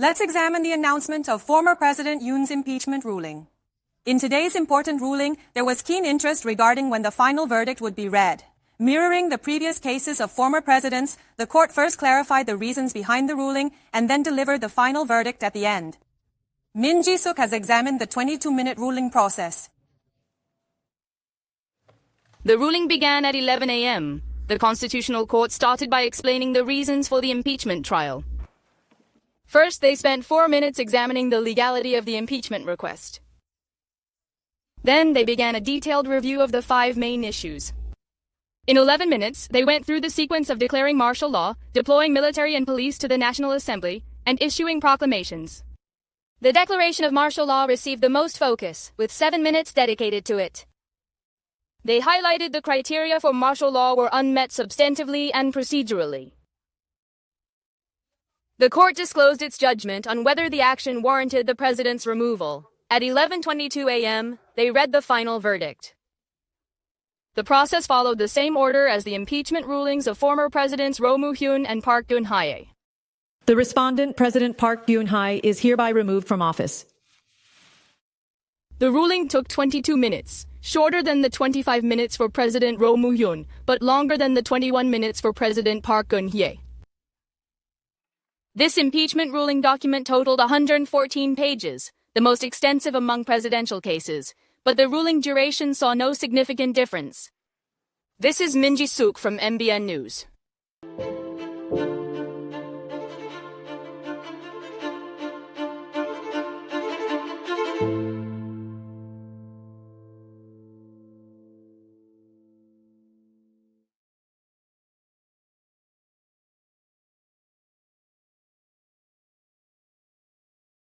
Let's examine the announcement of former President Yoon's impeachment ruling. In today's important ruling, there was keen interest regarding when the final verdict would be read. Mirroring the previous cases of former presidents, the court first clarified the reasons behind the ruling and then delivered the final verdict at the end. Min Ji-sook has examined the 22-minute ruling process. The ruling began at 11 a.m. The Constitutional Court started by explaining the reasons for the impeachment trial. First, they spent 4 minutes examining the legality of the impeachment request. Then, they began a detailed review of the 5 main issues. In 11 minutes, they went through the sequence of declaring martial law, deploying military and police to the National Assembly, and issuing proclamations. The declaration of martial law received the most focus, with 7 minutes dedicated to it. They highlighted the criteria for martial law were unmet substantively and procedurally. The court disclosed its judgment on whether the action warranted the president's removal. At 11:22 a.m., they read the final verdict. The process followed the same order as the impeachment rulings of former presidents Roh Moo-hyun and Park Geun-hye. The respondent, President Park Geun-hye, is hereby removed from office. The ruling took 22 minutes, shorter than the 25 minutes for President Roh Moo-hyun, but longer than the 21 minutes for President Park Geun-hye. This impeachment ruling document totaled 114 pages, the most extensive among presidential cases, but the ruling duration saw no significant difference. This is Min Ji-sook from MBN News.